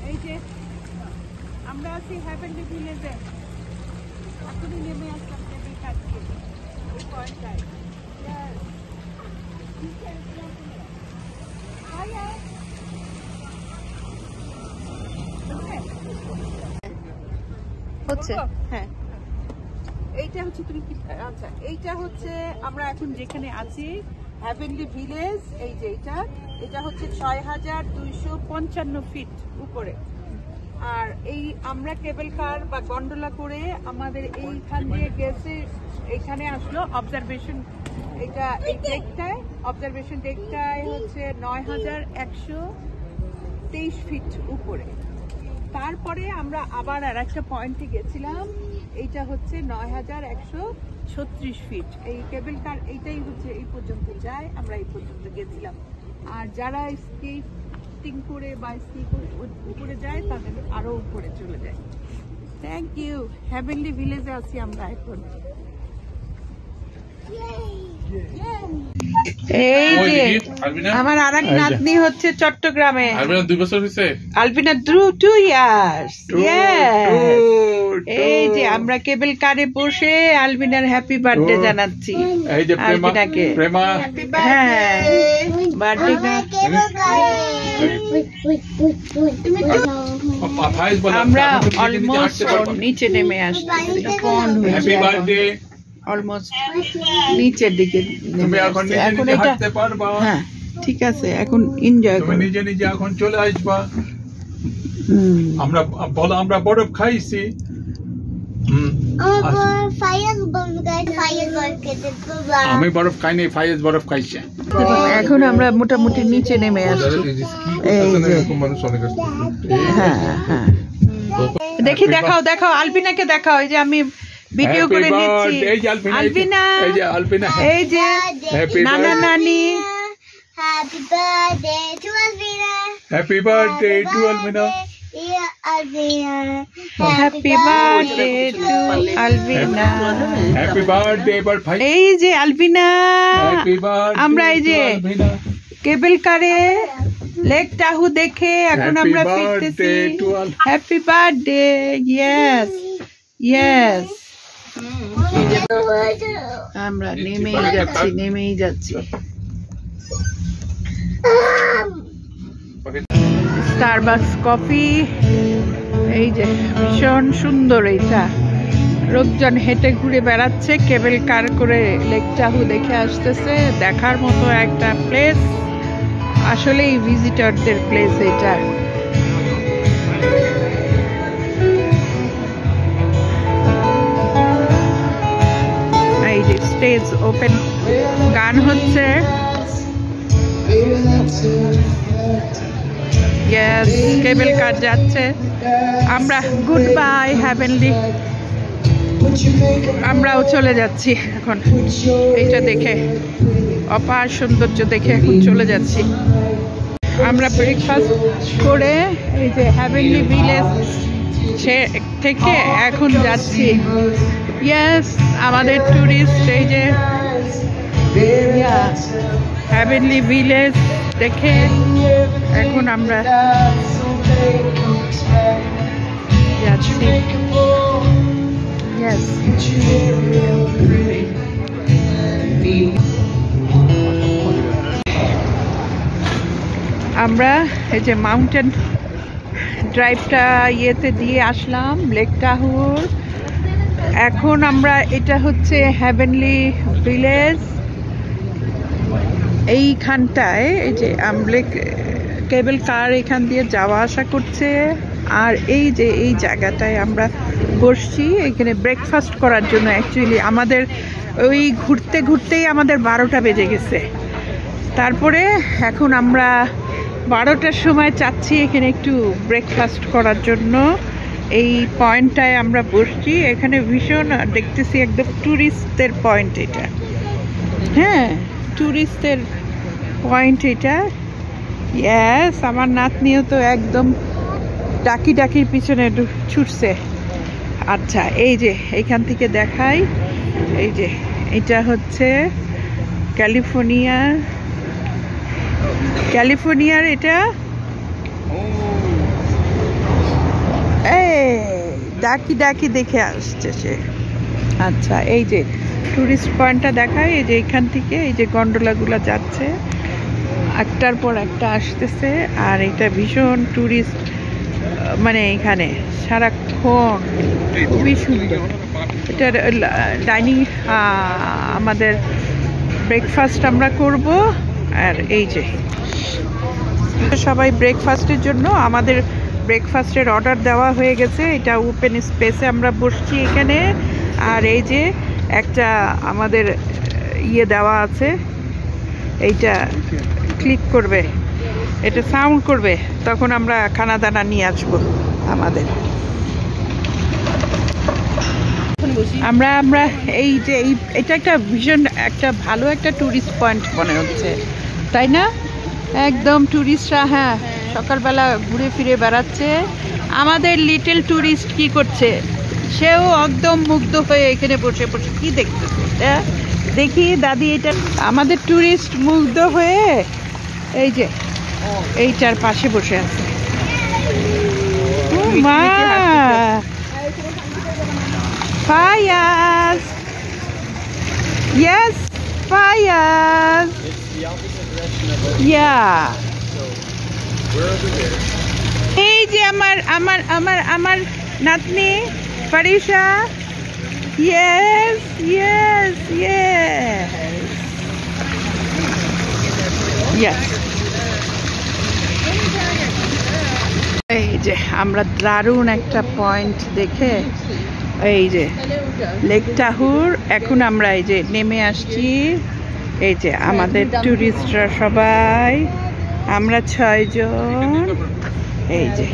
এই যে আমরা আছি হ্যাভেনলি ভিলেজে, এখনই নেমে আসলাম কেবল কার থেকে এই পয়েন্টটায়। হচ্ছে হ্যাঁ, এইটা হচ্ছে তুমি কি, আচ্ছা এইটা হচ্ছে আমরা এখন যেখানে আছি হ্যাভেনলি ভিলেজ। এই যে এটা হচ্ছে 6255 ফিট উপরে। আর এই আমরা কেবল কার বা গন্ডোলা করে আমাদের এইখান দিয়ে গেছে, এখানে আসলো অবজারভেশন। এটা এই ডেকটায় অবজারভেশন ডেকটায় হচ্ছে 9123 ফিট উপরে। তারপরে আমরা আবার আর একটা পয়েন্টে গেছিলাম, এইটা হচ্ছে 9136 ফিট। এই কেবল কার এইটাই হচ্ছে এই পর্যন্ত যায়, আমরা এই পর্যন্ত গেছিলাম। আর যারা স্কেটিং করে বা স্কি করে উপরে যায় তাদের আরো উপরে চলে যায়। Thank you. হ্যাভেনলি ভিলেজে আছি আমরা এখন। এই যে আমার আরেক নাতনি হচ্ছে চট্টগ্রামে। আলবিনা 2 বছর হইছে। আলবিনা 2 ইয়ার্স। এই যে আমরা কেবল কারে বসে আলবিনার হ্যাপি বার্থডে জানাচ্ছি। এই যে আলবিনাকে প্রেমা হ্যাঁ বার্থডে। আমরা অলমোস্ট নিচে নেমে আসছি, হ্যাপি বার্থডে। অলমোস্ট নিচের দিকে তুমি এখন নিজে হাঁটতে পারবা। হ্যাঁ ঠিক আছে, এখন এনজয় করো। নিজে নিজে এখন চলে আসবা। আমরা বরফ খাইছি। আমি বরফ খাইনি, ফাইজ বরফ খাইছে। এখন আমরা মোটামুটি নিচে নেমে আসছি। হ্যাঁ হ্যাঁ দেখি, দেখাও আলবিনাকে দেখাও। এই যে আমি ভিডিও করে নিচ্ছি। আলবিনা, এই যে নানা নানি। Happy birthday to Albina. Happy birthday to Albina. Happy birthday to Albina. Happy birthday ভাই। এই যে আলবিনা, হ্যাপি বার্থডে আমরা এই যে কেবল কারে লেক টাহু দেখে এখন আমরা ফিরতেছি। Happy birthday. ইয়েস ইয়েস, আমরা নেমেই যাচ্ছি। স্টারবাকস কফি, এই যে ভীষণ সুন্দর। এইটা লোকজন হেঁটে ঘুরে বেড়াচ্ছে, কেবল কার করে লেক টাহু দেখে আসতেছে। দেখার মতো একটা প্লেস, আসলেই ভিজিটরদের প্লেস এটা। এই যে স্টেজ ওপেন, গান হচ্ছে। ইয়েস, কেবল কার যাচ্ছে। আমরা গুড বাই হ্যাভেনলি, আমরাও চলে যাচ্ছি এখন। এইটা দেখে, অপার সৌন্দর্য দেখে এখন চলে যাচ্ছি। আমরা ব্রেকফাস্ট করে এই যে হ্যাভেনলি ভিলেজ থেকে এখন যাচ্ছি। ইয়েস, আমাদের টুরিস্ট এই যে হ্যাভেনলি ভিলেজ দেখে এখন আমরা যাচ্ছি। ইয়েস, আমরা এই যে মাউন্টেন ড্রাইভটা ইয়েতে দিয়ে আসলাম লেক টাহুর। এখন আমরা, এটা হচ্ছে হ্যাভেনলি ভিলেজ। এইখানটায় এই যে কেবল কার এখান দিয়ে যাওয়া আসা করছে। আর এই যে এই জায়গাটায় আমরা বসছি এখানে ব্রেকফাস্ট করার জন্য। অ্যাকচুয়ালি আমাদের ওই ঘুরতে ঘুরতেই আমাদের 12টা বেজে গেছে। তারপরে এখন আমরা 12টার সময় চাচ্ছি এখানে একটু ব্রেকফাস্ট করার জন্য। এই পয়েন্টটায় আমরা বসছি। এখানে ভীষণ দেখতেছি একদম ট্যুরিস্টদের পয়েন্ট এটা। হ্যাঁ, ট্যুরিস্টদের পয়েন্ট এটা। ইয়েস, আমার নাতনিও তো একদম ডাকির পিছনে ছুটছে। আচ্ছা, এই যে এইখান থেকে দেখাই, এই যে এটা হচ্ছে ক্যালিফোর্নিয়া ক্যালিফোর্নিয়ার এটা এই ডাকি ডাকি দেখে আসছে সে। আচ্ছা, এই যে টুরিস্ট পয়েন্টটা দেখায়, এই যে এখান থেকে এই যে গন্ডোলাগুলো যাচ্ছে, একটার পর একটা আসতেছে। আর এটা ভীষণ টুরিস্ট, মানে এখানে সারাক্ষণ খুবই সুন্দর। এটা ডাইনিং, আমাদের ব্রেকফাস্ট আমরা করব। আর এই যে সবাই ব্রেকফাস্টের জন্য আমাদের ব্রেকফাস্টের অর্ডার দেওয়া হয়ে গেছে। এটা ওপেন স্পেসে আমরা বসছি এখানে। আর এই যে একটা আমাদের ইয়ে দেওয়া আছে, এইটা ক্লিক করবে, এটা সাউন্ড করবে, তখন আমরা খানা দানা নিয়ে আসবো আমাদের। আমরা এই যে এটা একটা ভীষণ একটা ভালো একটা টুরিস্ট পয়েন্ট মনে হচ্ছে, তাই না? একদম টুরিস্টরা, হ্যাঁ, সকালবেলা ঘুরে ফিরে বেড়াচ্ছে। আমাদের লিটল টুরিস্ট কি করছে, সেও একদম মুগ্ধ হয়ে এখানে বসে বসে কি দেখতেছে। দেখি দাদি, এটা আমাদের টুরিস্ট মুগ্ধ হয়ে এই যে এইটার পাশে বসে আছে। মা Fayaz! Yes, Fayaz! Yeah. এই যে আমার নাতনি Farisa. Yes, yes, yes. Yes. এই যে আমরা দারুণ একটা পয়েন্ট দেখে, এই যে লেক টাহুর, এখন আমরা এই যে নেমে আসছি। এই যে আমাদের টুরিস্টরা সবাই, আমরা 6 জন। এই যে